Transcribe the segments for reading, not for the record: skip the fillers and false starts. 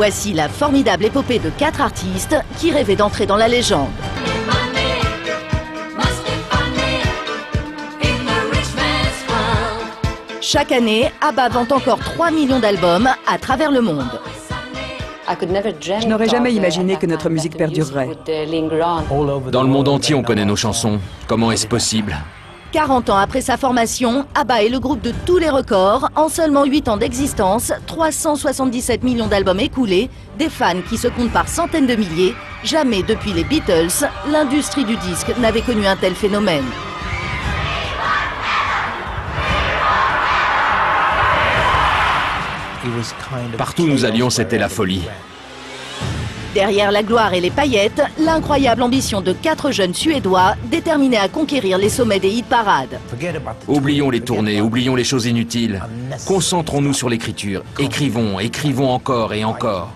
Voici la formidable épopée de 4 artistes qui rêvaient d'entrer dans la légende. Chaque année, ABBA vend encore 3 millions d'albums à travers le monde. Je n'aurais jamais imaginé que notre musique perdurerait. Dans le monde entier, on connaît nos chansons. Comment est-ce possible? 40 ans après sa formation, ABBA est le groupe de tous les records. En seulement 8 ans d'existence, 377 millions d'albums écoulés, des fans qui se comptent par centaines de milliers. Jamais depuis les Beatles, l'industrie du disque n'avait connu un tel phénomène. Partout où nous allions, c'était la folie. Derrière la gloire et les paillettes, l'incroyable ambition de 4 jeunes Suédois déterminés à conquérir les sommets des hit-parades. Oublions les tournées, oublions les choses inutiles. Concentrons-nous sur l'écriture. Écrivons, écrivons encore et encore.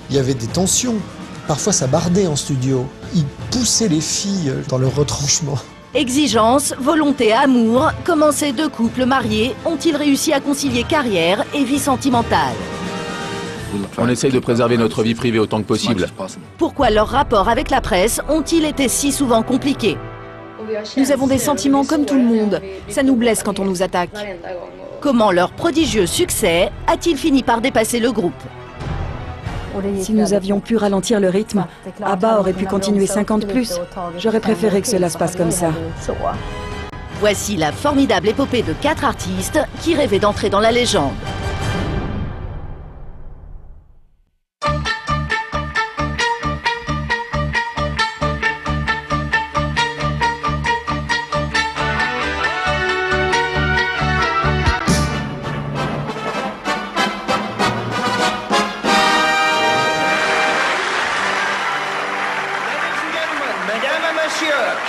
Il y avait des tensions. Parfois, ça bardait en studio. Ils poussaient les filles dans leur retranchement. Exigence, volonté, amour, comment ces 2 couples mariés ont-ils réussi à concilier carrière et vie sentimentale? On essaye de préserver notre vie privée autant que possible. Pourquoi leurs rapports avec la presse ont-ils été si souvent compliqués? Nous avons des sentiments comme tout le monde. Ça nous blesse quand on nous attaque. Comment leur prodigieux succès a-t-il fini par dépasser le groupe? Si nous avions pu ralentir le rythme, ABBA aurait pu continuer 50 plus. J'aurais préféré que cela se passe comme ça. Voici la formidable épopée de 4 artistes qui rêvaient d'entrer dans la légende.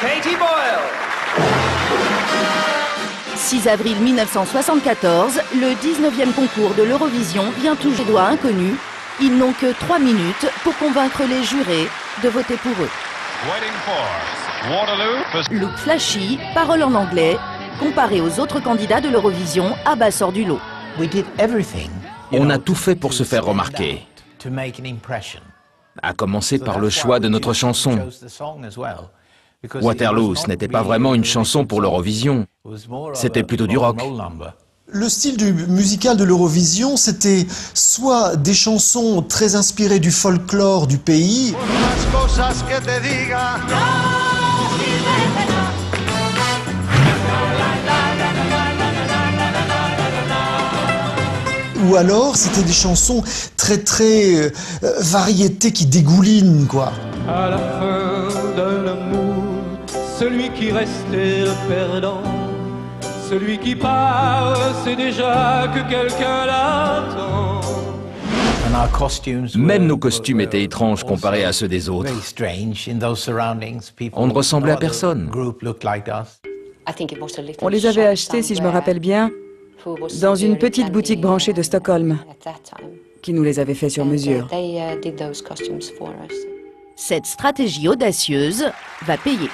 Katie Boyle. 6 avril 1974, le 19e concours de l'Eurovision vient tout suédois inconnu. Ils n'ont que 3 minutes pour convaincre les jurés de voter pour eux. Look flashy, paroles en anglais. Comparé aux autres candidats de l'Eurovision, ABBA sort du lot. On a tout fait pour se faire remarquer. À commencer par le choix de notre chanson. Waterloo, ce n'était pas vraiment une chanson pour l'Eurovision, c'était plutôt du rock. Le style musical de l'Eurovision, c'était soit des chansons très inspirées du folklore du pays, ou alors c'était des chansons très variétés qui dégoulinent, quoi. À la fin de l'amour, celui qui restait le perdant, celui qui part, c'est déjà que quelqu'un l'attend. Même nos costumes étaient étranges comparés à ceux des autres. On ne ressemblait à personne. On les avait achetés, si je me rappelle bien, dans une petite boutique branchée de Stockholm, qui nous les avait fait sur mesure. Cette stratégie audacieuse va payer.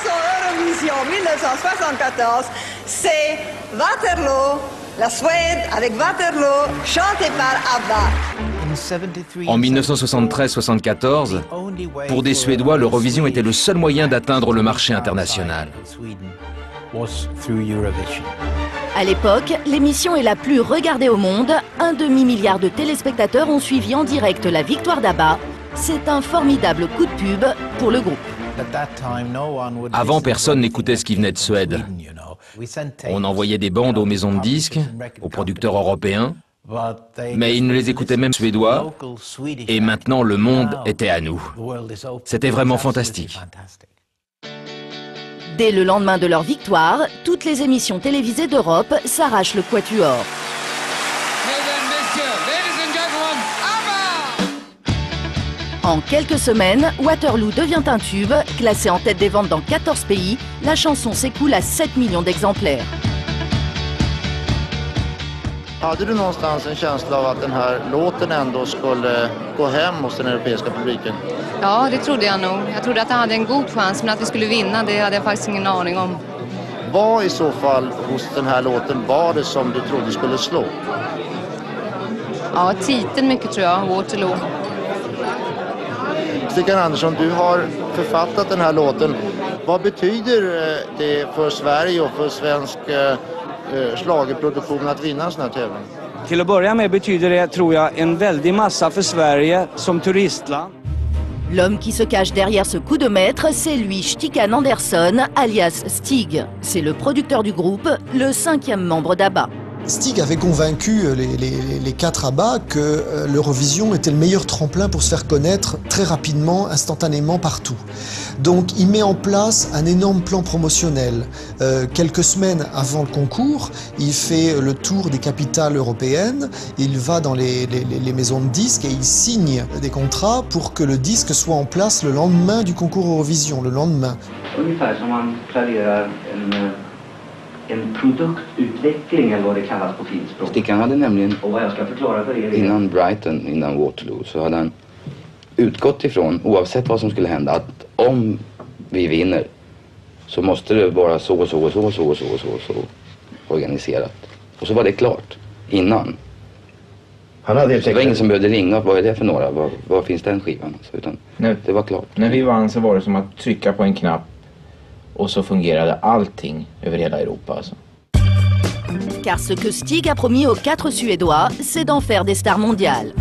Eurovision 1974, c'est Waterloo, la Suède avec Waterloo, chanté par ABBA. En 1973-74, pour des Suédois, l'Eurovision était le seul moyen d'atteindre le marché international. À l'époque, l'émission est la plus regardée au monde. 1,5 milliard de téléspectateurs ont suivi en direct la victoire d'ABBA. C'est un formidable coup de pub pour le groupe. Avant, personne n'écoutait ce qui venait de Suède. On envoyait des bandes aux maisons de disques, aux producteurs européens, mais ils ne les écoutaient même suédois, et maintenant le monde était à nous. C'était vraiment fantastique. Dès le lendemain de leur victoire, toutes les émissions télévisées d'Europe s'arrachent le quatuor. En quelques semaines, Waterloo devient un tube. Classé en tête des ventes dans 14 pays, la chanson s'écoule à 7 millions d'exemplaires. Hade du någonstans en känsla av att den här låten ändå skulle gå hem hos den europeiska publiken? Ja, det trodde jag nog. Jag trodde att det hade en god chans, men att vi skulle vinna, det hade jag faktiskt ingen aning om. Vad i så fall hos den här låten var det som du trodde skulle slå? Ja, titeln mycket tror jag, Waterloo. Stig Andersson, du har författat den här låten. Vad betyder det för Sverige och för svensk schlagerproduktion att vinna en sån här tävling? Till att börja med betyder det, tror jag, en väldig massa för Sverige som turistland. L'homme qui se cache derrière ce coup de maître, c'est lui, Stig Andersson, alias Stig. C'est le producteur du groupe, le 5e membre d'ABBA. Stig avait convaincu les 4 ABBA que l'Eurovision était le meilleur tremplin pour se faire connaître très rapidement, instantanément partout. Donc il met en place un énorme plan promotionnel. Quelques semaines avant le concours, il fait le tour des capitales européennes, il va dans les maisons de disques et il signe des contrats pour que le disque soit en place le lendemain du concours Eurovision, le lendemain. En produktutveckling eller vad det kallas på fint språk. Stickan hade nämligen, och vad jag ska förklara för er, innan Brighton, innan Waterloo, så hade han utgått ifrån, oavsett vad som skulle hända, att om vi vinner så måste det vara så organiserat. Och så var det klart innan. Han hade det var ingen som behövde ringa, vad är det för några, var finns den skivan? Alltså, utan det var klart. När vi vann så var det som att trycka på en knapp. Och så fungerade allting över hela Europa. Alltså. Car ce que Stig a promis aux 4 Suédois, c'est d'en faire des stars mondiales.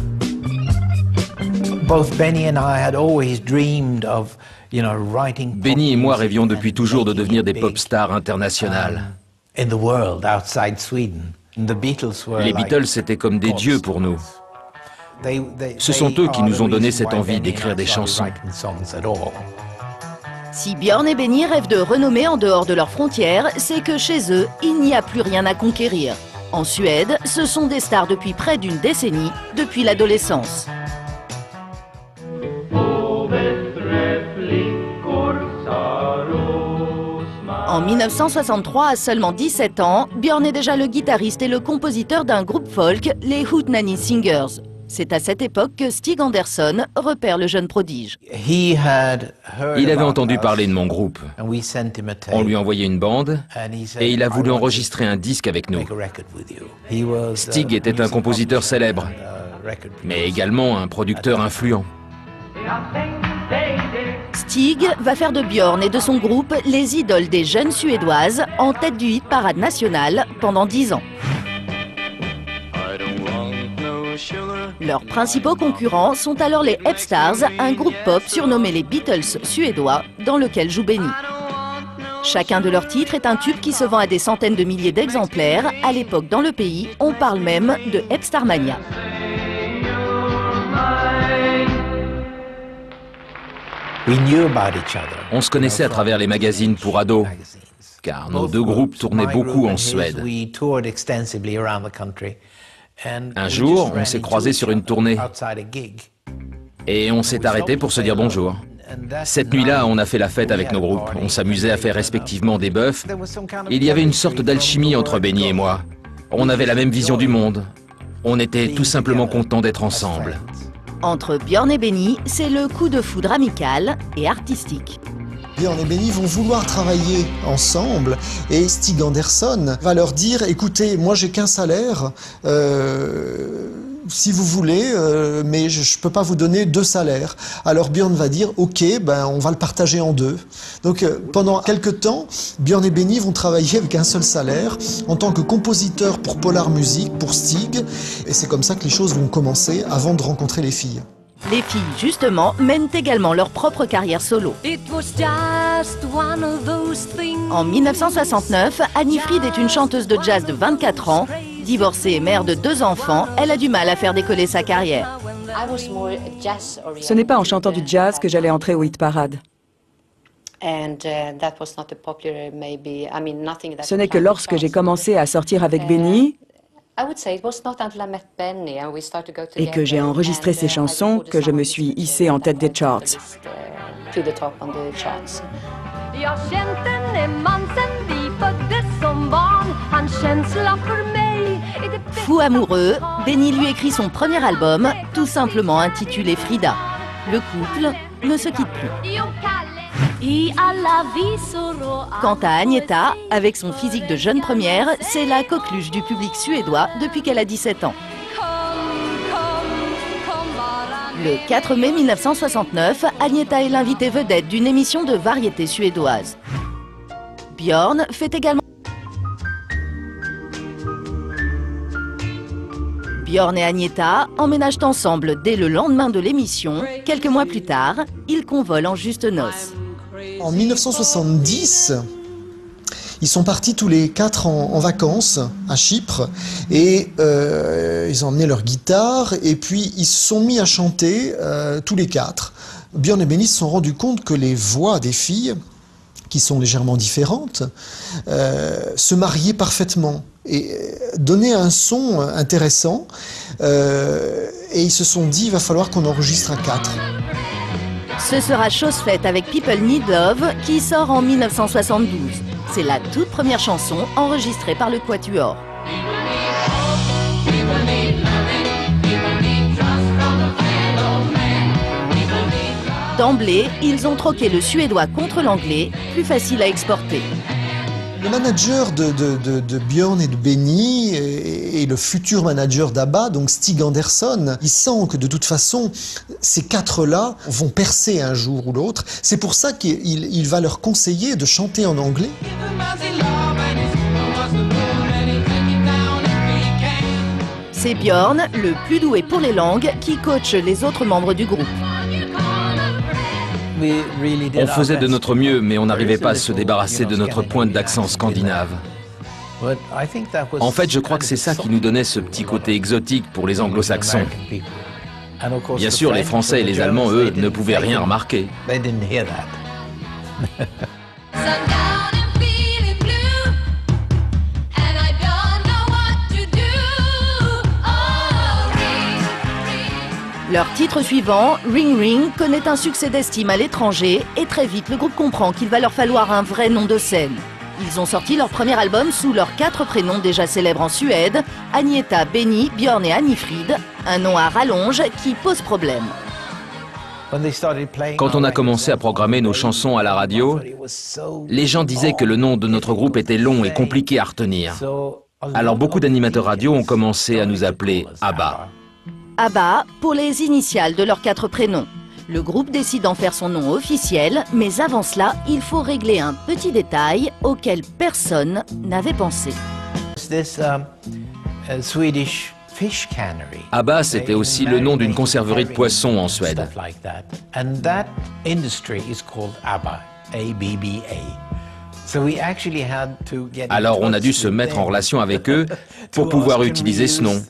Benny et moi rêvions depuis toujours de devenir des pop stars internationales. Les Beatles étaient comme des dieux pour nous. Ce sont eux qui nous ont donné cette envie d'écrire des chansons. Si Björn et Benny rêvent de renommée en dehors de leurs frontières, c'est que chez eux, il n'y a plus rien à conquérir. En Suède, ce sont des stars depuis près d'une décennie, depuis l'adolescence. En 1963, à seulement 17 ans, Björn est déjà le guitariste et le compositeur d'un groupe folk, les Hootenanny Singers. C'est à cette époque que Stig Andersson repère le jeune prodige. Il avait entendu parler de mon groupe. On lui a envoyé une bande et il a voulu enregistrer un disque avec nous. Stig était un compositeur célèbre, mais également un producteur influent. Stig va faire de Björn et de son groupe les idoles des jeunes Suédoises en tête du hit parade nationale pendant 10 ans. Leurs principaux concurrents sont alors les Hepstars, un groupe pop surnommé les Beatles suédois, dans lequel joue Benny. Chacun de leurs titres est un tube qui se vend à des centaines de milliers d'exemplaires. À l'époque, dans le pays, on parle même de Hepstarmania. On se connaissait à travers les magazines pour ados, car nos 2 groupes tournaient beaucoup en Suède. Un jour, on s'est croisés sur une tournée et on s'est arrêté pour se dire bonjour. Cette nuit-là, on a fait la fête avec nos groupes. On s'amusait à faire respectivement des bœufs. Il y avait une sorte d'alchimie entre Benny et moi. On avait la même vision du monde. On était tout simplement contents d'être ensemble. Entre Björn et Benny, c'est le coup de foudre amical et artistique. Björn et Benny vont vouloir travailler ensemble et Stig Andersson va leur dire « Écoutez, moi j'ai qu'un salaire, si vous voulez, mais je ne peux pas vous donner 2 salaires. » Alors Björn va dire « Ok, ben, on va le partager en 2. » Donc pendant quelques temps, Björn et Benny vont travailler avec un seul salaire en tant que compositeur pour Polar Music, pour Stig. Et c'est comme ça que les choses vont commencer avant de rencontrer les filles. Les filles, justement, mènent également leur propre carrière solo. En 1969, Annie Fried est une chanteuse de jazz de 24 ans. Divorcée et mère de 2 enfants, elle a du mal à faire décoller sa carrière. Ce n'est pas en chantant du jazz que j'allais entrer au hit parade. Ce n'est que lorsque j'ai commencé à sortir avec Benny et que j'ai enregistré ces chansons que je me suis hissée en tête des charts. Fou amoureux, Benny lui écrit son premier album, tout simplement intitulé Frida. Le couple ne se quitte plus. Quant à Agneta, avec son physique de jeune première, c'est la coqueluche du public suédois depuis qu'elle a 17 ans. Le 4 mai 1969, Agneta est l'invitée vedette d'une émission de variété suédoise. Björn fait également... Björn et Agneta emménagent ensemble dès le lendemain de l'émission. Quelques mois plus tard, ils convolent en juste noces. En 1970, ils sont partis tous les quatre en vacances à Chypre et ils ont emmené leur guitare et puis ils se sont mis à chanter tous les quatre. Björn et Benny se sont rendus compte que les voix des filles, qui sont légèrement différentes, se mariaient parfaitement et donnaient un son intéressant. Et ils se sont dit, il va falloir qu'on enregistre à quatre. Ce sera chose faite avec People Need Love qui sort en 1972. C'est la toute première chanson enregistrée par le Quatuor. D'emblée, ils ont troqué le suédois contre l'anglais, plus facile à exporter. Le manager de Björn et de Benny et le futur manager d'ABBA, donc Stig Andersson, il sent que de toute façon, ces quatre-là vont percer un jour ou l'autre. C'est pour ça qu'il va leur conseiller de chanter en anglais. C'est Björn, le plus doué pour les langues, qui coach les autres membres du groupe. On faisait de notre mieux, mais on n'arrivait pas à se débarrasser de notre pointe d'accent scandinave. En fait, je crois que c'est ça qui nous donnait ce petit côté exotique pour les anglo-saxons. Bien sûr, les Français et les Allemands, eux, ne pouvaient rien remarquer. Leur titre suivant, Ring Ring, connaît un succès d'estime à l'étranger et très vite le groupe comprend qu'il va leur falloir un vrai nom de scène. Ils ont sorti leur premier album sous leurs 4 prénoms déjà célèbres en Suède, Agneta, Benny, Björn et Annifrid, un nom à rallonge qui pose problème. Quand on a commencé à programmer nos chansons à la radio, les gens disaient que le nom de notre groupe était long et compliqué à retenir. Alors beaucoup d'animateurs radio ont commencé à nous appeler ABBA. ABBA pour les initiales de leurs 4 prénoms. Le groupe décide d'en faire son nom officiel, mais avant cela, il faut régler un petit détail auquel personne n'avait pensé. ABBA, c'était aussi le nom d'une conserverie de poissons en Suède. Alors on a dû se mettre en relation avec eux pour pouvoir utiliser ce nom.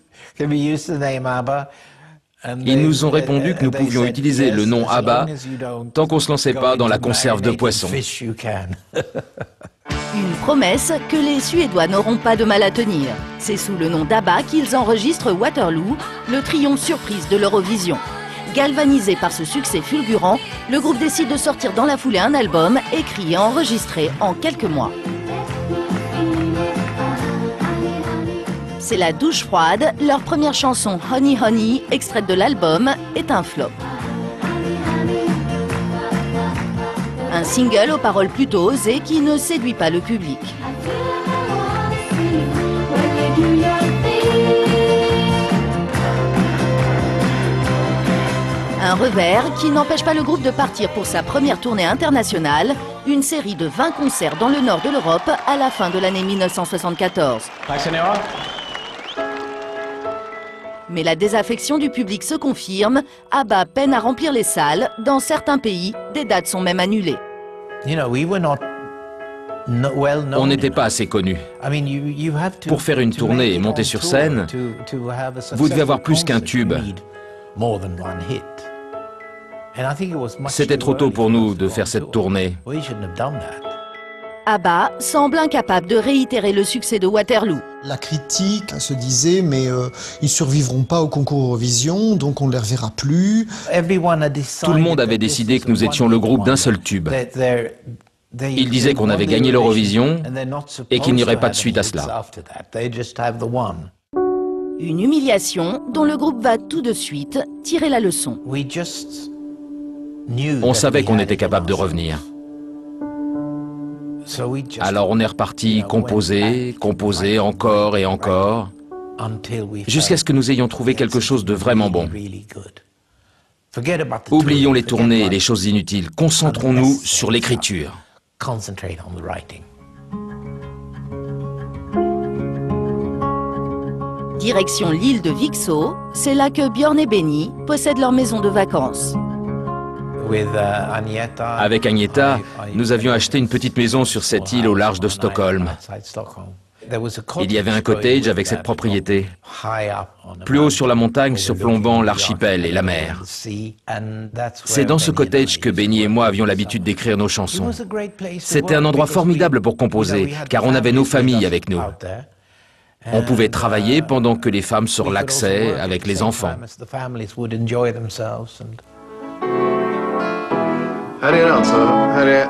Ils nous ont répondu que nous pouvions utiliser le nom ABBA tant qu'on ne se lançait pas dans la conserve de poissons. Une promesse que les Suédois n'auront pas de mal à tenir. C'est sous le nom d'ABBA qu'ils enregistrent Waterloo, le triomphe surprise de l'Eurovision. Galvanisé par ce succès fulgurant, le groupe décide de sortir dans la foulée un album écrit et enregistré en quelques mois. C'est la douche froide, leur première chanson Honey Honey, extraite de l'album, est un flop. Un single aux paroles plutôt osées qui ne séduit pas le public. Un revers qui n'empêche pas le groupe de partir pour sa première tournée internationale, une série de 20 concerts dans le nord de l'Europe à la fin de l'année 1974. Mais la désaffection du public se confirme, ABBA peine à remplir les salles, dans certains pays, des dates sont même annulées. On n'était pas assez connus. Pour faire une tournée et monter sur scène, vous devez avoir plus qu'un tube. C'était trop tôt pour nous de faire cette tournée. ABBA semble incapable de réitérer le succès de Waterloo. La critique se disait, mais ils survivront pas au concours Eurovision, donc on ne les reverra plus. Tout le monde avait décidé que nous étions le groupe d'un seul tube. Ils disaient qu'on avait gagné l'Eurovision et qu'il n'y aurait pas de suite à cela. Une humiliation dont le groupe va tout de suite tirer la leçon. On savait qu'on était capable de revenir. Alors on est reparti composer, composer encore et encore, jusqu'à ce que nous ayons trouvé quelque chose de vraiment bon. Oublions les tournées et les choses inutiles. Concentrons-nous sur l'écriture. Direction l'île de Vixo, c'est là que Björn et Benny possèdent leur maison de vacances. Avec Agneta, nous avions acheté une petite maison sur cette île au large de Stockholm. Il y avait un cottage avec cette propriété, plus haut sur la montagne surplombant l'archipel et la mer. C'est dans ce cottage que Benny et moi avions l'habitude d'écrire nos chansons. C'était un endroit formidable pour composer, car on avait nos familles avec nous. On pouvait travailler pendant que les femmes se relaxaient avec les enfants. Här är det alltså. Här är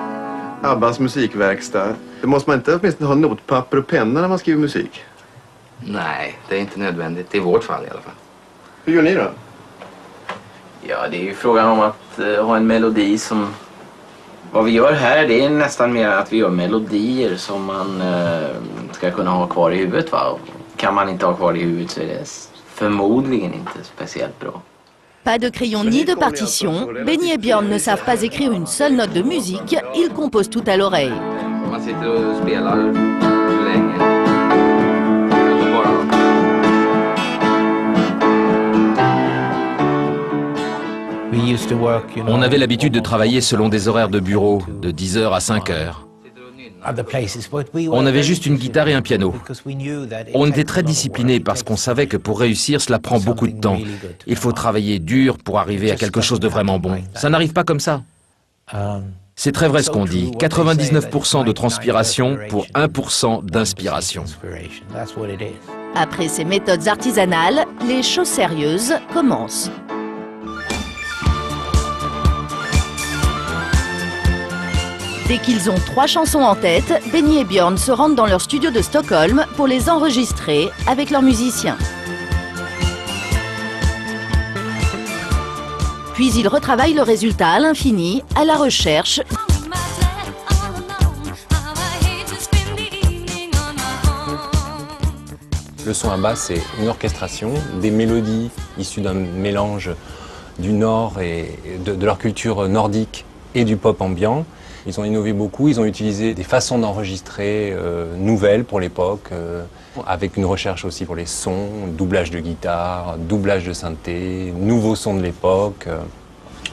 Abbas musikverkstad. Det måste man inte åtminstone ha notpapper och penna när man skriver musik? Nej, det är inte nödvändigt. I vårt fall i alla fall. Hur gör ni då? Ja, det är ju frågan om att ha en melodi som... Vad vi gör här, det är nästan mer att vi gör melodier som man ska kunna ha kvar i huvudet, va? Kan man inte ha kvar i huvudet så är det förmodligen inte speciellt bra. Pas de crayon ni de partition, Benny et Björn ne savent pas écrire une seule note de musique, ils composent tout à l'oreille. On avait l'habitude de travailler selon des horaires de bureau, de 10h à 5h. On avait juste une guitare et un piano. On était très disciplinés parce qu'on savait que pour réussir, cela prend beaucoup de temps. Il faut travailler dur pour arriver à quelque chose de vraiment bon. Ça n'arrive pas comme ça. C'est très vrai ce qu'on dit. 99% de transpiration pour 1% d'inspiration. Après ces méthodes artisanales, les choses sérieuses commencent. Dès qu'ils ont 3 chansons en tête, Benny et Björn se rendent dans leur studio de Stockholm pour les enregistrer avec leurs musiciens. Puis ils retravaillent le résultat à l'infini, à la recherche Le son ABBA, c'est une orchestration, des mélodies issues d'un mélange du Nord et de leur culture nordique et du pop ambiant. Ils ont innové beaucoup, ils ont utilisé des façons d'enregistrer nouvelles pour l'époque, avec une recherche aussi pour les sons, doublage de guitare, doublage de synthé, nouveaux sons de l'époque.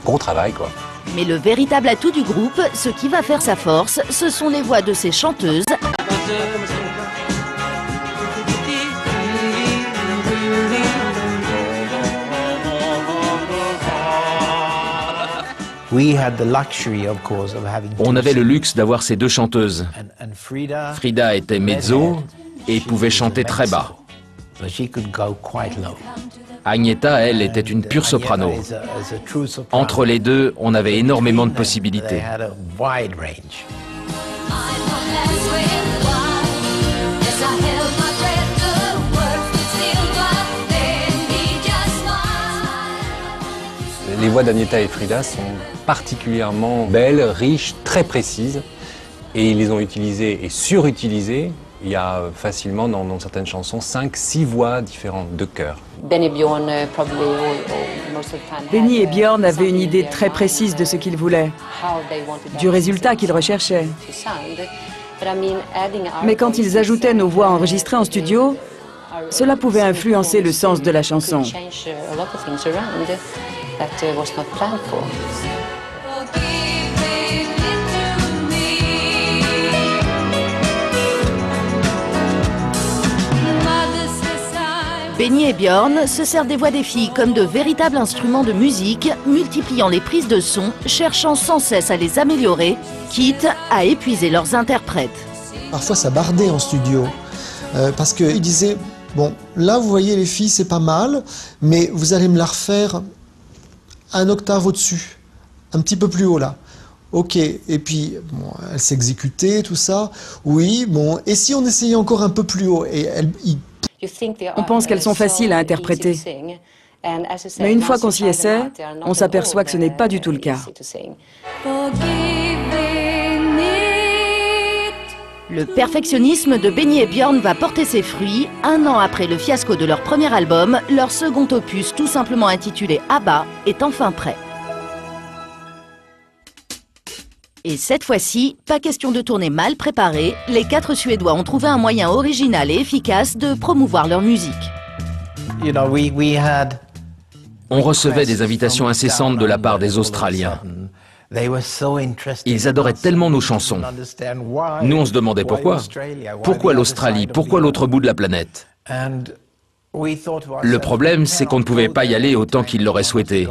Gros travail, quoi. Mais le véritable atout du groupe, ce qui va faire sa force, ce sont les voix de ces chanteuses. On avait le luxe d'avoir ces 2 chanteuses. Frida était mezzo et pouvait chanter très bas. Agneta, elle, était une pure soprano. Entre les deux, on avait énormément de possibilités. Les voix d'Agneta et Frida sont particulièrement belles, riches, très précises. Et ils les ont utilisées et surutilisées. Il y a facilement dans certaines chansons 5-6 voix différentes de chœur. Benny et Björn avaient une idée très précise de ce qu'ils voulaient, du résultat qu'ils recherchaient. Mais quand ils ajoutaient nos voix enregistrées en studio, cela pouvait influencer le sens de la chanson. Benny et Björn se servent des voix des filles comme de véritables instruments de musique, multipliant les prises de son, cherchant sans cesse à les améliorer, quitte à épuiser leurs interprètes. Parfois ça bardait en studio, parce qu'ils disaient, bon, là vous voyez les filles c'est pas mal, mais vous allez me la refaire un octave au-dessus, un petit peu plus haut là. Ok, et puis bon, elle s'exécutait, tout ça. Oui, bon, et si on essayait encore un peu plus haut et On pense qu'elles sont faciles à interpréter. Mais une fois qu'on s'y essaie, on s'aperçoit que ce n'est pas du tout le cas. Le perfectionnisme de Benny et Björn va porter ses fruits. Un an après le fiasco de leur premier album, leur second opus, tout simplement intitulé ABBA, est enfin prêt. Et cette fois-ci, pas question de tournée mal préparée, les 4 Suédois ont trouvé un moyen original et efficace de promouvoir leur musique. On recevait des invitations incessantes de la part des Australiens. Ils adoraient tellement nos chansons. Nous, on se demandait pourquoi. Pourquoi l'Australie? Pourquoi l'autre bout de la planète? Le problème, c'est qu'on ne pouvait pas y aller autant qu'ils l'auraient souhaité.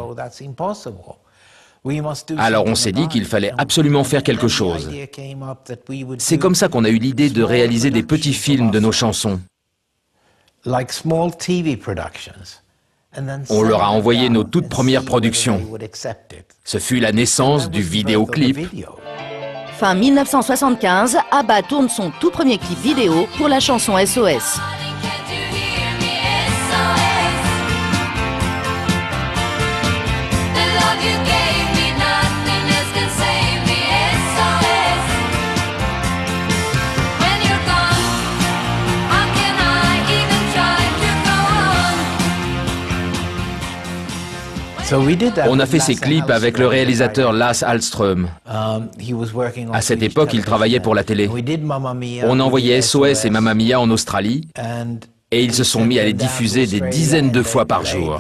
Alors on s'est dit qu'il fallait absolument faire quelque chose. C'est comme ça qu'on a eu l'idée de réaliser des petits films de nos chansons. On leur a envoyé nos toutes premières productions. Ce fut la naissance du vidéoclip. Fin 1975, ABBA tourne son tout premier clip vidéo pour la chanson SOS. On a fait ces clips avec le réalisateur Lasse Hallström. À cette époque, il travaillait pour la télé. On envoyait SOS et Mamma Mia en Australie et ils se sont mis à les diffuser des dizaines de fois par jour.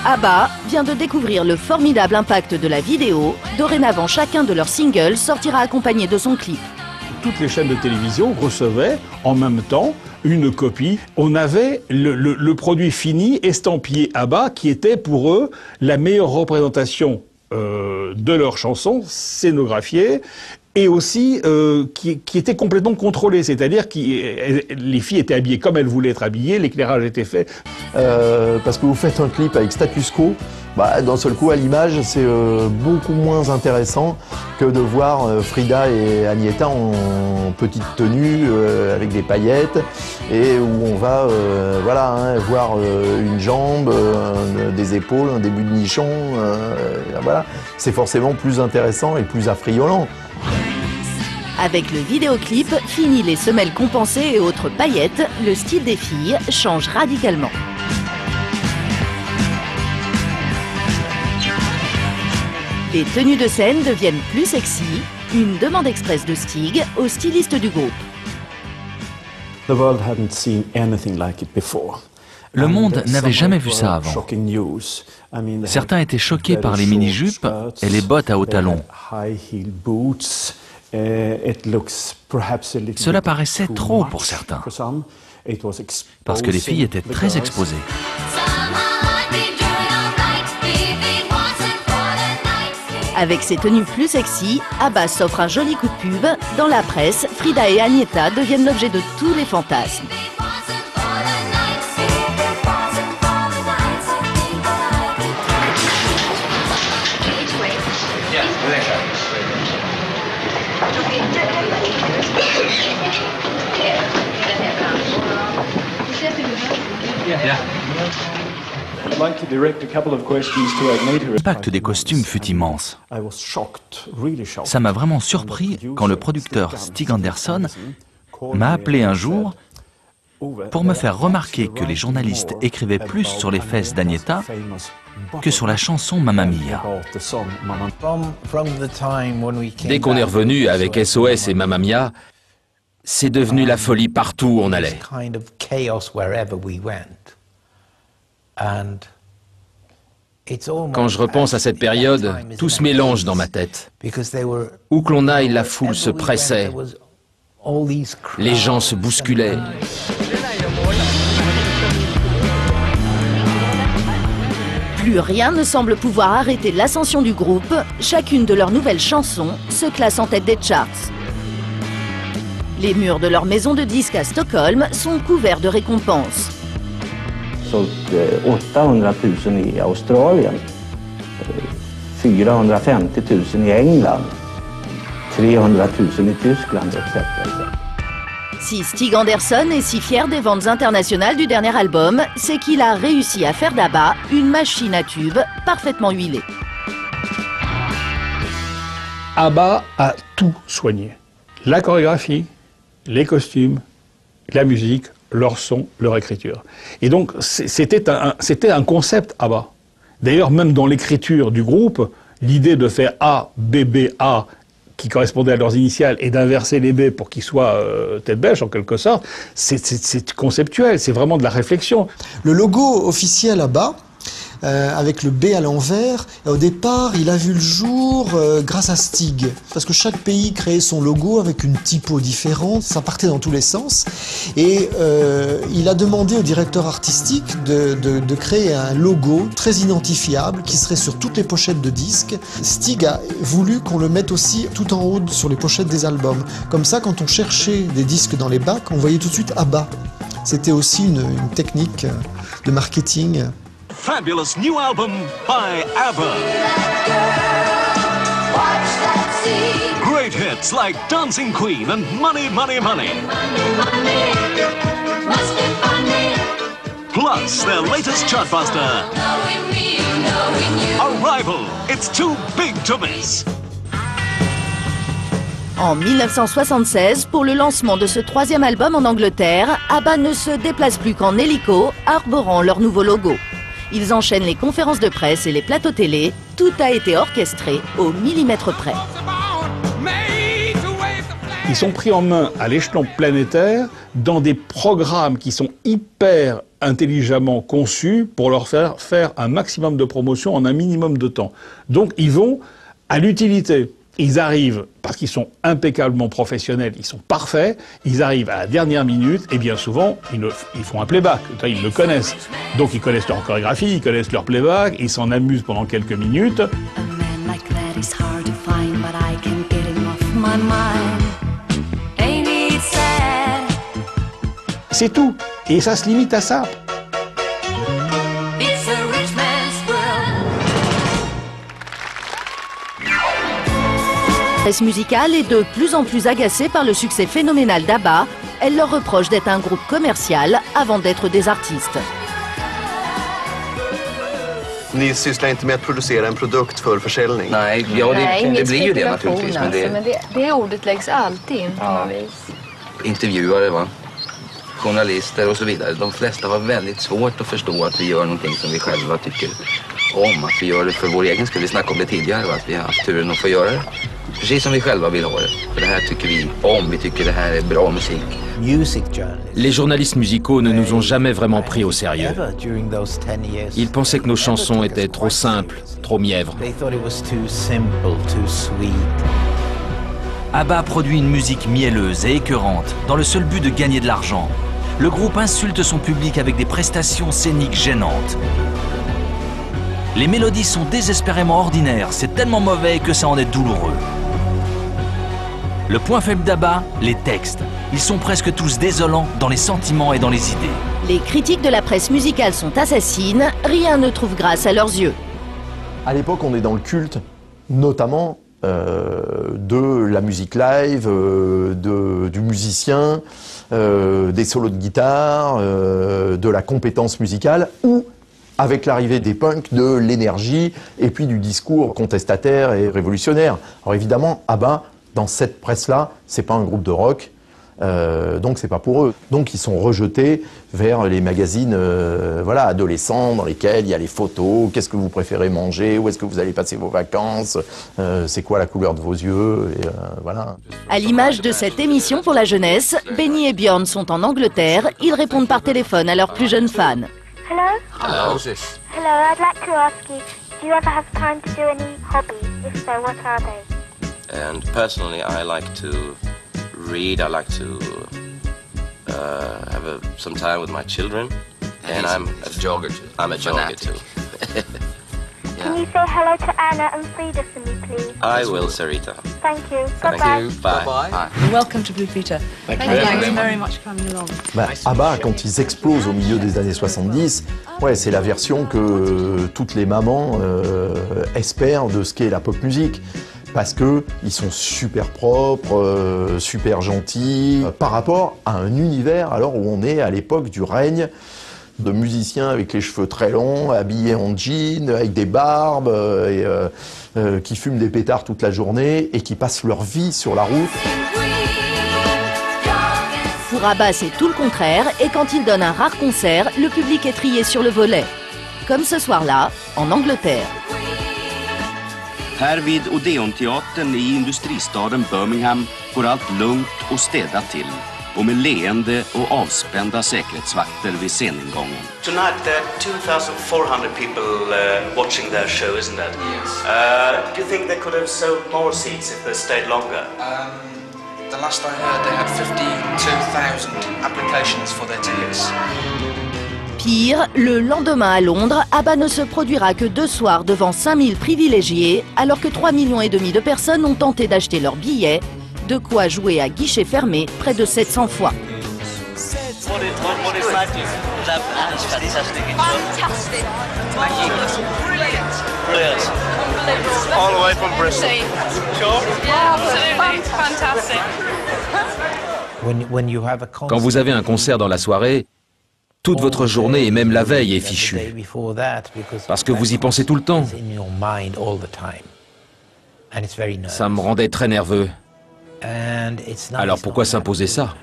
ABBA vient de découvrir le formidable impact de la vidéo. Dorénavant, chacun de leurs singles sortira accompagné de son clip. Toutes les chaînes de télévision recevaient en même temps une copie. On avait le produit fini, estampillé ABBA, qui était pour eux la meilleure représentation de leurs chansons, scénographiées, et aussi qui était complètement contrôlée, c'est-à-dire que les filles étaient habillées comme elles voulaient être habillées, l'éclairage était fait. Parce que vous faites un clip avec status quo, d'un seul coup à l'image c'est beaucoup moins intéressant que de voir Frida et Agnetha en petite tenue avec des paillettes et où on va voir une jambe, des épaules, un début de nichon, voilà. C'est forcément plus intéressant et plus affriolant. Avec le vidéoclip, fini les semelles compensées et autres paillettes, le style des filles change radicalement. Les tenues de scène deviennent plus sexy, une demande express de Stig au styliste du groupe. Le monde n'avait jamais vu ça avant. Certains étaient choqués par les mini-jupes et les bottes à hauts talons. Cela paraissait trop pour certains, parce que les filles étaient très exposées. Avec ses tenues plus sexy, ABBA s'offre un joli coup de pub. Dans la presse, Frida et Agnetha deviennent l'objet de tous les fantasmes. L'impact des costumes fut immense. Ça m'a vraiment surpris quand le producteur Stig Andersson m'a appelé un jour pour me faire remarquer que les journalistes écrivaient plus sur les fesses d'Agnetha que sur la chanson Mamma Mia. Dès qu'on est revenu avec SOS et Mamma Mia, c'est devenu la folie partout où on allait. Quand je repense à cette période, tout se mélange dans ma tête. Où que l'on aille, la foule se pressait. Les gens se bousculaient. Plus rien ne semble pouvoir arrêter l'ascension du groupe. Chacune de leurs nouvelles chansons se classe en tête des charts. Les murs de leur maison de disques à Stockholm sont couverts de récompenses. Sålt 800 000 i Australien, 450 000 i England, 300 000 i Tyskland, etc. Si Stig Andersson est si fier des ventes internationales du dernier album, c'est qu'il a réussi à faire d'ABBA une machine à tubes parfaitement huilée. ABBA a tout soigné. La chorégraphie, les costumes, la musique, leur son, leur écriture. Et donc, c'était un concept ABBA. D'ailleurs, même dans l'écriture du groupe, l'idée de faire A, B, B, A, qui correspondaient à leurs initiales, et d'inverser les B pour qu'ils soient tête bêche, en quelque sorte, c'est conceptuel, c'est vraiment de la réflexion. Le logo officiel ABBA, avec le B à l'envers, au départ, il a vu le jour grâce à Stig. Parce que chaque pays créait son logo avec une typo différente, ça partait dans tous les sens. Et il a demandé au directeur artistique de créer un logo très identifiable qui serait sur toutes les pochettes de disques. Stig a voulu qu'on le mette aussi tout en haut sur les pochettes des albums. Comme ça, quand on cherchait des disques dans les bacs, on voyait tout de suite ABBA. C'était aussi une technique de marketing. Fabulous new album by ABBA. Great hits like Dancing Queen and Money, Money, Money. Plus their latest chartbuster, Arrival, It's Too Big to Miss. En 1976, pour le lancement de ce troisième album en Angleterre, ABBA ne se déplace plus qu'en hélico, arborant leur nouveau logo. Ils enchaînent les conférences de presse et les plateaux télé. Tout a été orchestré au millimètre près. Ils sont pris en main à l'échelon planétaire dans des programmes qui sont hyper intelligemment conçus pour leur faire un maximum de promotion en un minimum de temps. Donc ils vont à l'utilité. Ils arrivent, parce qu'ils sont impeccablement professionnels, ils sont parfaits, ils arrivent à la dernière minute, et bien souvent, ils font un playback, ils le connaissent. Donc ils connaissent leur chorégraphie, ils connaissent leur playback, ils s'en amusent pendant quelques minutes. C'est tout, et ça se limite à ça. La presse musicale est de plus en plus agacée par le succès phénoménal d'ABBA. Elle leur reproche d'être un groupe commercial avant d'être des artistes. Ni sysslar inte med att producera en produkt för försäljning? Nej, ja, det blir ju det naturligtvis. Men det ordet läggs alltid in på något vis. Intervjuare, va? Journalister och så vidare. De flesta har väldigt svårt att förstå att vi gör någonting som vi själva tycker om. Att vi gör det för vår egen skull. Vi snackade om det tidigare, va? Att vi har haft turen att få göra det. Precis som vi själva vill ha det. För det här tycker vi om. Vi tycker det här är bra musik. Les journalistes musicaux ne nous ont jamais vraiment pris au sérieux. Ils pensaient que nos chansons étaient trop simples, trop mièvres. ABBA produit une musique mielleuse et écœurante, dans le seul but de gagner de l'argent. Le groupe insulte son public avec des prestations scéniques gênantes. Les mélodies sont désespérément ordinaires, c'est tellement mauvais que ça en est douloureux. Le point faible d'ABBA, les textes. Ils sont presque tous désolants dans les sentiments et dans les idées. Les critiques de la presse musicale sont assassines, rien ne trouve grâce à leurs yeux. À l'époque, on est dans le culte, notamment de la musique live, du musicien, des solos de guitare, de la compétence musicale, ou avec l'arrivée des punks, de l'énergie et puis du discours contestataire et révolutionnaire. Alors évidemment, ABBA, dans cette presse-là, c'est pas un groupe de rock, donc c'est pas pour eux. Donc ils sont rejetés vers les magazines voilà, adolescents dans lesquels il y a les photos, qu'est-ce que vous préférez manger, où est-ce que vous allez passer vos vacances, c'est quoi la couleur de vos yeux, et voilà. À l'image de cette émission pour la jeunesse, Benny et Björn sont en Angleterre, ils répondent par téléphone à leurs plus jeunes fans. Hello? Hello. Hello, I'd like to ask you, do you ever have time to do any hobbies? If so, what are they? And personally, I like to read. I like to have some time with my children. And I'm a jogger too. I'm a jogger too. Can you say hello to Anna and Frida for me, please? I will, Sarita. Thank you. Thank Bye-bye. you. Bye. Bye. Welcome to Blue Peter. Thank you very much for coming along. ABBA, quand ils explosent au milieu des années 70, ouais, c'est la version que toutes les mamans espèrent de ce qu'est la pop musique. Parce qu'ils sont super propres, super gentils, par rapport à un univers alors où on est à l'époque du règne de musiciens avec les cheveux très longs, habillés en jean, avec des barbes, qui fument des pétards toute la journée et qui passent leur vie sur la route. Pour ABBA, c'est tout le contraire, et quand il donne un rare concert, le public est trié sur le volet. Comme ce soir-là, en Angleterre. Här vid Odeonteatern i industristaden Birmingham går allt lugnt och städat till. Och med leende och avspända säkerhetsvakter vid sceningången. Tonight there are 2,400 people watching their show, isn't it? Yes. Do you think they could have sold more seats if they stayed longer? The last I heard they had 52,000 applications for their tickets. Pire, le lendemain à Londres, ABBA ne se produira que 2 soirs devant 5000 privilégiés, alors que 3,5 millions de personnes ont tenté d'acheter leurs billets, de quoi jouer à guichet fermé près de 700 fois. What is magic? That is fantastic. Fantastic. Brilliant. Brilliant. All the way from Bristol. Sure? Yeah, absolutely. Fantastic. Quand vous avez un concert dans la soirée, toute votre journée et même la veille est fichue. Parce que vous y pensez tout le temps. Ça me rendait très nerveux. Alors pourquoi s'imposer ça?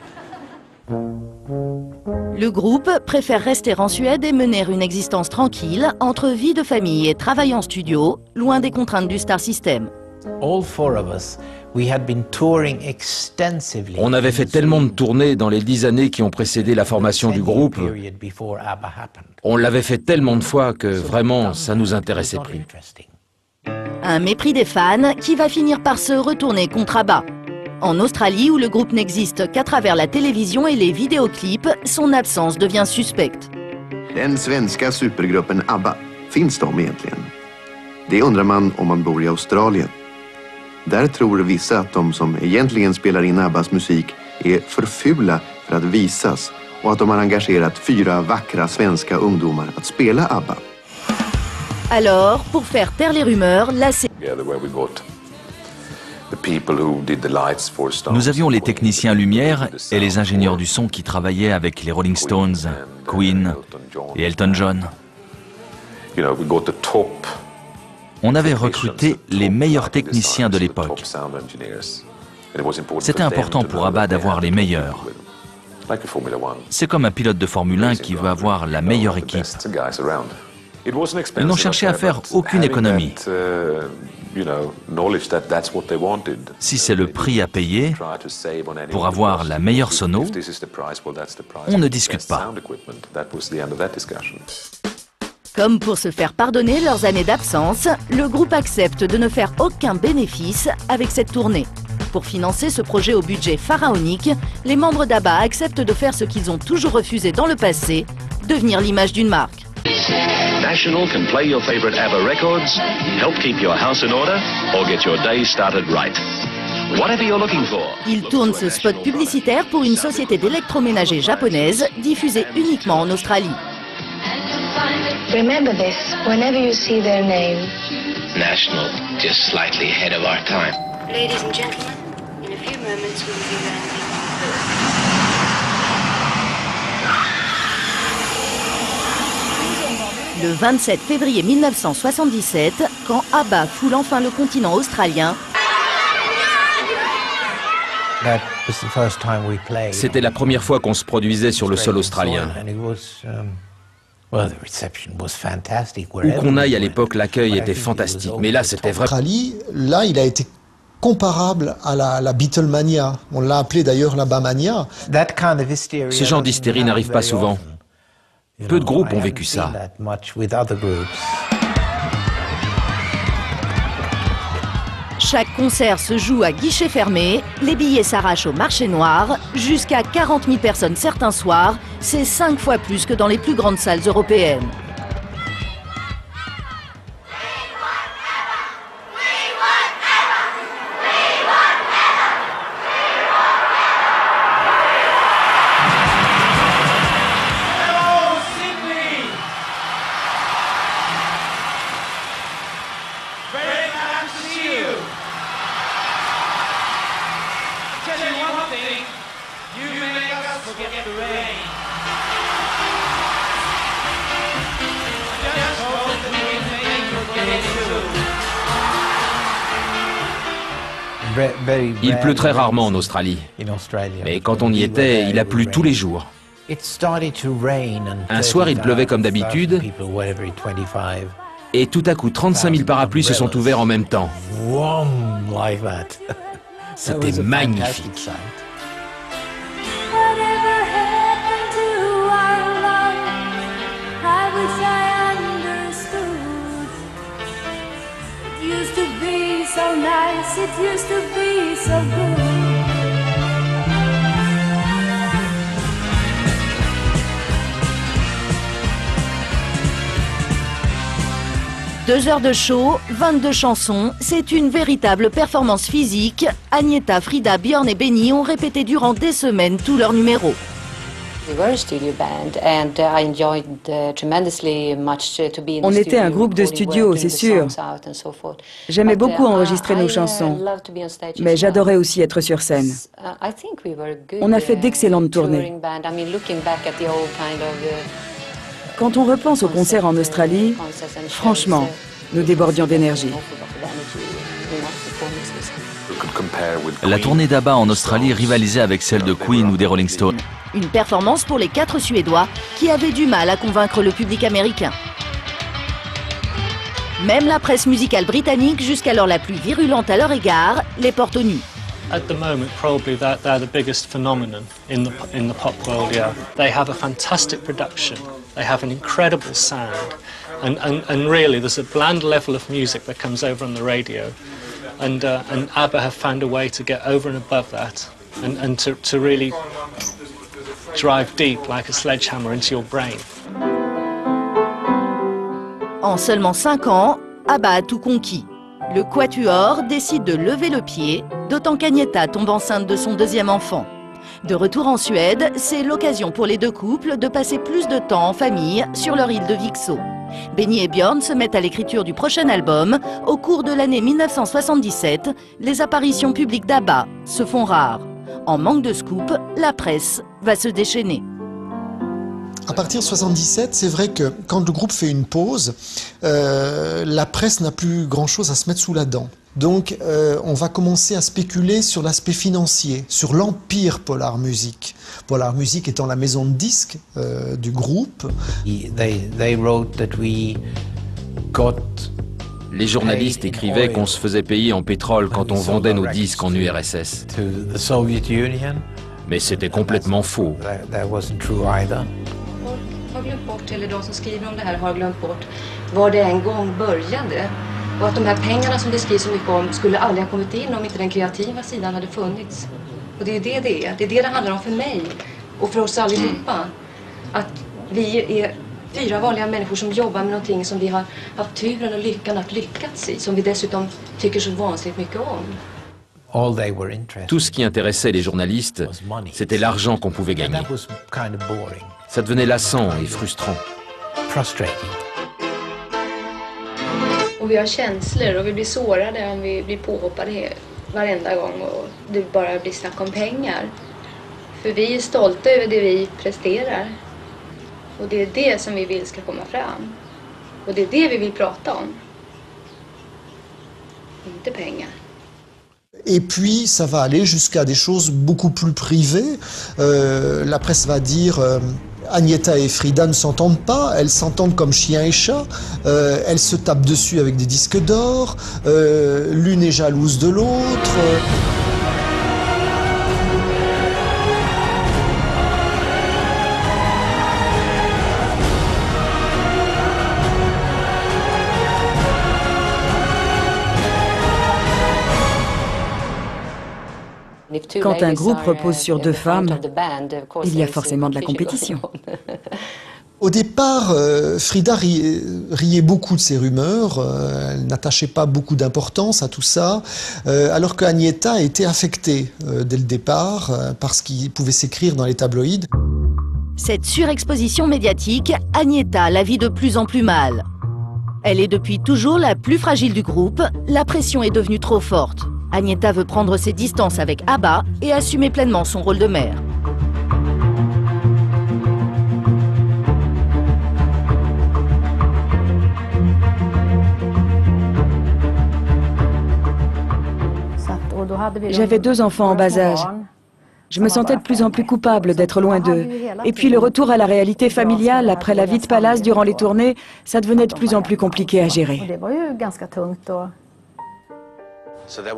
Le groupe préfère rester en Suède et mener une existence tranquille entre vie de famille et travail en studio, loin des contraintes du Star System. On avait fait tellement de tournées dans les 10 années qui ont précédé la formation du groupe. On l'avait fait tellement de fois que vraiment, ça nous intéressait plus. Un mépris des fans qui va finir par se retourner contre ABBA. En Australie, où le groupe n'existe qu'à travers la télévision et les vidéoclips, son absence devient suspecte. Den svenska supergruppen ABBA, finns de egentligen? Det undrar man om man bor i Australien. Där tror vissa att de som egentligen spelar in ABBAs musik är för fula för att visas och att de har engagerat 4 vackra svenska ungdomar att spela ABBA. Alors, pour faire taire les rumeurs, la Nous avions les techniciens lumière et les ingénieurs du son qui travaillaient avec les Rolling Stones, Queen et Elton John. On avait recruté les meilleurs techniciens de l'époque. C'était important pour ABBA d'avoir les meilleurs. C'est comme un pilote de Formule 1 qui veut avoir la meilleure équipe. Ils n'ont cherché à faire aucune économie. Si c'est le prix à payer pour avoir la meilleure sono, on ne discute pas. Comme pour se faire pardonner leurs années d'absence, le groupe accepte de ne faire aucun bénéfice avec cette tournée. Pour financer ce projet au budget pharaonique, les membres d'ABBA acceptent de faire ce qu'ils ont toujours refusé dans le passé, devenir l'image d'une marque. National can play your favorite ABBA records, help keep your house in order, or get your day started right. Whatever you're looking for. Ils tournent ce spot publicitaire pour une société d'électroménager japonaise, diffusée uniquement en Australie. Remember this whenever you see their name. National, just slightly ahead of our time. Ladies and gentlemen, in a few moments we will be landing. Le 27 février 1977, quand ABBA foule enfin le continent australien, c'était la première fois qu'on se produisait sur le sol australien. Où qu'on aille à l'époque, l'accueil était fantastique. Mais là, c'était vraiment... Australie, là, il a été comparable à la Beatlemania. On l'a appelé d'ailleurs la ABBA-mania. Ce genre d'hystérie n'arrive pas souvent. Peu de groupes ont vécu ça. Chaque concert se joue à guichet fermé, les billets s'arrachent au marché noir, jusqu'à 40 000 personnes certains soirs, c'est 5 fois plus que dans les plus grandes salles européennes. Il pleut très rarement en Australie, mais quand on y était, il a plu tous les jours. Un soir, il pleuvait comme d'habitude, et tout à coup, 35 000 parapluies se sont ouverts en même temps. C'était magnifique. So nice, it used to be so good. 2 heures de show, 22 chansons, c'est une véritable performance physique. Agnetha, Frida, Björn et Benny ont répété durant des semaines tous leurs numéros. On était un groupe de studio, c'est sûr. J'aimais beaucoup enregistrer nos chansons, mais j'adorais aussi être sur scène. On a fait d'excellentes tournées. Quand on repense aux concerts en Australie, franchement, nous débordions d'énergie. La tournée d'ABBA en Australie rivalisait avec celle de Queen ou des Rolling Stones. Une performance pour les 4 Suédois qui avaient du mal à convaincre le public américain. Même la presse musicale britannique, jusqu'alors la plus virulente à leur égard, les porte au nu. At the moment, probably they're the biggest phenomenon in the pop world. Yeah, they have a fantastic production. They have an incredible sound, and really, there's a bland level of music that comes over on the radio, and ABBA have found a way to get over and above that, and to really drive deep like a sledgehammer into your brain. En seulement 5 ans, ABBA a tout conquis. Le Quatuor décide de lever le pied, d'autant qu'Agnetha tombe enceinte de son 2e enfant. De retour en Suède, c'est l'occasion pour les 2 couples de passer plus de temps en famille sur leur île de Vixö. Benny et Björn se mettent à l'écriture du prochain album. Au cours de l'année 1977, les apparitions publiques d'ABBA se font rares. En manque de scoop, la presse va se déchaîner. À partir de 1977, c'est vrai que quand le groupe fait une pause, la presse n'a plus grand-chose à se mettre sous la dent. Donc on va commencer à spéculer sur l'aspect financier, sur l'empire Polar Music. Polar Music étant la maison de disques du groupe. Les journalistes écrivaient qu'on se faisait payer en pétrole quand on vendait nos disques en URSS. Mais c'était complètement faux. Har glömt bort, eller de som skriver om det här har glömt bort var det en gång började. Och att de här pengarna som det skrivs så mycket om skulle aldrig ha kommit in om inte den kreativa sidan hade funnits. Och det är ju det är. Det är det det handlar om för mig och för oss allihopa. Att vi är 4 vanliga människor som jobbar med någonting som vi har haft turen och lyckan att lyckats i. Som vi dessutom tycker så vansinnigt mycket om. Tout ce qui intéressait les journalistes, c'était l'argent qu'on pouvait gagner. Ça devenait lassant et frustrant. Och vi har känslor och vi blir sårade om vi blir påhoppade varenda gång och det bara blir snack om pengar. För vi är stolta över det vi presterar. Och det är det som vi vill ska komma fram. Och det är det vi vill prata om. Inte pengar. Et puis, ça va aller jusqu'à des choses beaucoup plus privées. La presse va dire Agnetha et Frida ne s'entendent pas, elles s'entendent comme chien et chat, elles se tapent dessus avec des disques d'or, l'une est jalouse de l'autre. Quand un groupe repose sur 2 femmes, il y a forcément de la compétition. Au départ, Frida riait beaucoup de ces rumeurs, elle n'attachait pas beaucoup d'importance à tout ça, alors qu'Agnetha était affectée dès le départ par ce qui pouvait s'écrire dans les tabloïds. Cette surexposition médiatique, Agnetha la vit de plus en plus mal. Elle est depuis toujours la plus fragile du groupe, la pression est devenue trop forte. Agnetha veut prendre ses distances avec ABBA et assumer pleinement son rôle de mère. J'avais 2 enfants en bas âge. Je me sentais de plus en plus coupable d'être loin d'eux. Et puis le retour à la réalité familiale après la vie de palace durant les tournées, ça devenait de plus en plus compliqué à gérer.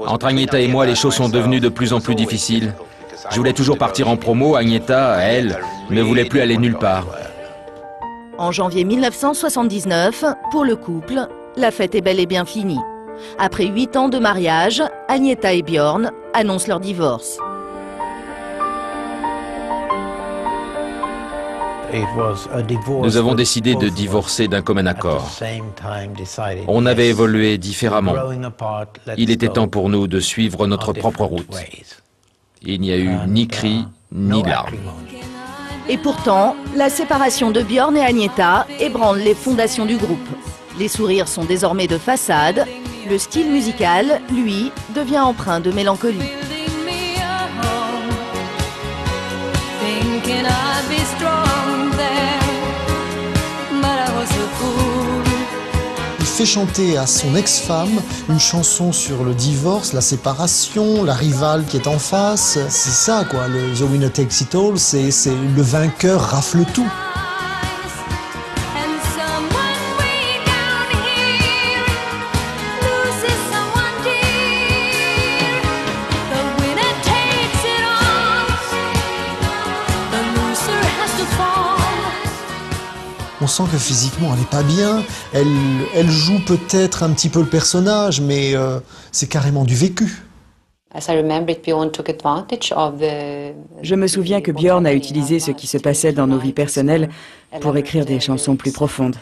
Entre Agnetha et moi, les choses sont devenues de plus en plus difficiles. Je voulais toujours partir en promo, Agnetha, elle, ne voulait plus aller nulle part. En janvier 1979, pour le couple, la fête est bel et bien finie. Après 8 ans de mariage, Agnetha et Björn annoncent leur divorce. Nous avons décidé de divorcer d'un commun accord. On avait évolué différemment. Il était temps pour nous de suivre notre propre route. Il n'y a eu ni cris, ni larmes. Et pourtant, la séparation de Björn et Agnetha ébranle les fondations du groupe. Les sourires sont désormais de façade. Le style musical, lui, devient empreint de mélancolie. Il fait chanter à son ex-femme une chanson sur le divorce, la séparation, la rivale qui est en face. C'est ça, quoi, le The Winner Takes It All, c'est le vainqueur rafle tout. On sent que physiquement elle n'est pas bien, elle joue peut-être un petit peu le personnage, mais c'est carrément du vécu. Je me souviens que Björn a utilisé ce qui se passait dans nos vies personnelles pour écrire des chansons plus profondes.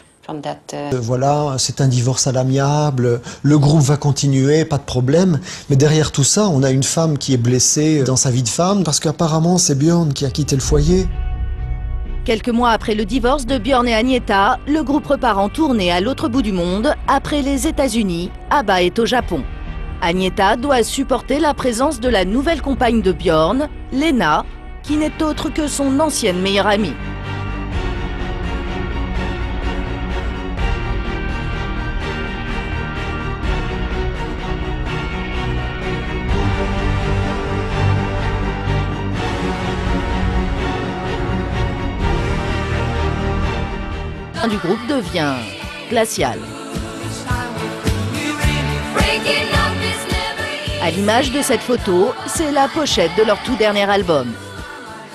Voilà, c'est un divorce à l'amiable, le groupe va continuer, pas de problème, mais derrière tout ça, on a une femme qui est blessée dans sa vie de femme, parce qu'apparemment c'est Björn qui a quitté le foyer. Quelques mois après le divorce de Björn et Agnetha, le groupe repart en tournée à l'autre bout du monde. Après les États-Unis, ABBA est au Japon. Agnetha doit supporter la présence de la nouvelle compagne de Björn, Lena, qui n'est autre que son ancienne meilleure amie. Du groupe devient glacial. À l'image de cette photo, c'est la pochette de leur tout dernier album.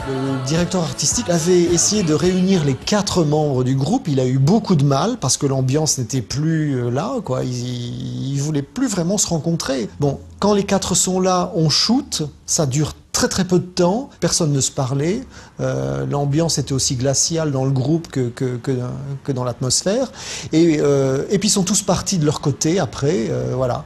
Le directeur artistique avait essayé de réunir les 4 membres du groupe. Il a eu beaucoup de mal parce que l'ambiance n'était plus là, quoi. Ils voulaient plus vraiment se rencontrer. Bon, quand les 4 sont là, on shoot, ça dure très peu de temps, personne ne se parlait, l'ambiance était aussi glaciale dans le groupe que dans l'atmosphère, et puis ils sont tous partis de leur côté après, voilà.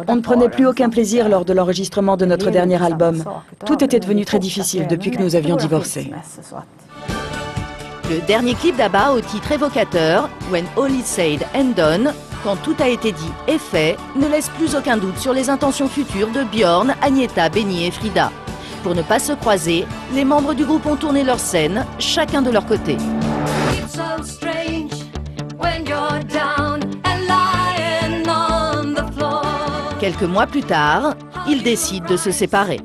On ne prenait plus aucun plaisir lors de l'enregistrement de notre dernier album. Tout était devenu très difficile depuis que nous avions divorcé. Le dernier clip d'ABBA au titre évocateur, When All Is Said and Done, quand tout a été dit et fait, ne laisse plus aucun doute sur les intentions futures de Björn, Agnetha, Benny et Frida. Pour ne pas se croiser, les membres du groupe ont tourné leur scène, chacun de leur côté. Quelques mois plus tard, ils décident de se séparer.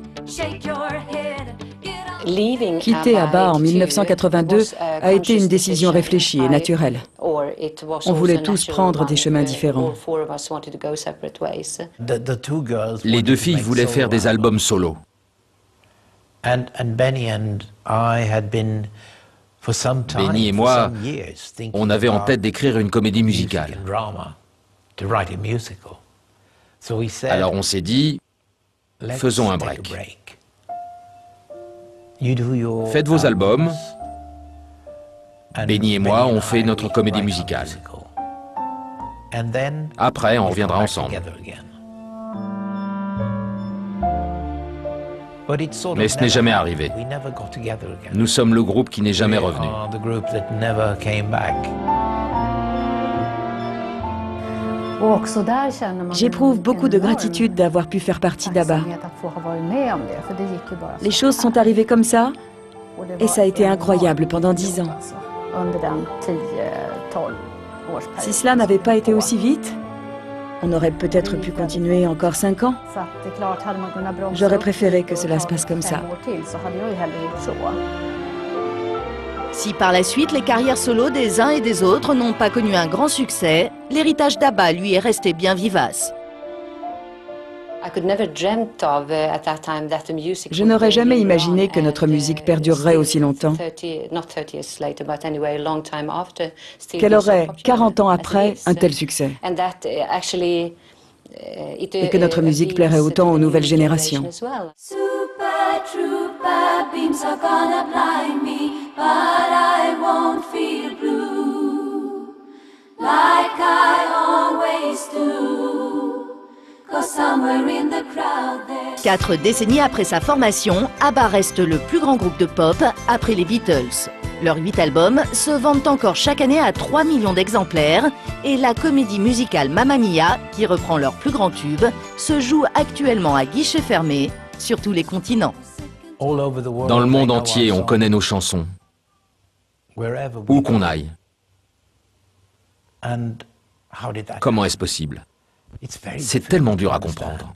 Quitter ABBA en 1982 a été une décision réfléchie et naturelle. On voulait tous prendre des chemins différents. Les 2 filles voulaient faire des albums solo. Benny et moi, on avait en tête d'écrire une comédie musicale. Alors on s'est dit, faisons un break. Faites vos albums. Benny et moi, on fait notre comédie musicale. Après, on reviendra ensemble. Mais ce n'est jamais arrivé. Nous sommes le groupe qui n'est jamais revenu. J'éprouve beaucoup de gratitude d'avoir pu faire partie d'ABBA. Les choses sont arrivées comme ça, et ça a été incroyable pendant 10 ans. Si cela n'avait pas été aussi vite, on aurait peut-être pu continuer encore 5 ans. J'aurais préféré que cela se passe comme ça. Si par la suite les carrières solo des uns et des autres n'ont pas connu un grand succès, l'héritage d'ABBA lui est resté bien vivace. Je n'aurais jamais imaginé que notre musique perdurerait aussi longtemps, qu'elle aurait, 40 ans après, un tel succès, et que notre musique plairait autant aux nouvelles générations. Beams are gonna blind me, but I won't feel blue like I always do, 'cause somewhere in the crowd there's... 4 décennies après sa formation, ABBA reste le plus grand groupe de pop après les Beatles. Leurs 8 albums se vendent encore chaque année à 3 millions d'exemplaires et la comédie musicale Mamma Mia, qui reprend leur plus grand tube, se joue actuellement à guichet fermé sur tous les continents. Dans le monde entier, on connaît nos chansons, où qu'on aille. Comment est-ce possible? C'est tellement dur à comprendre.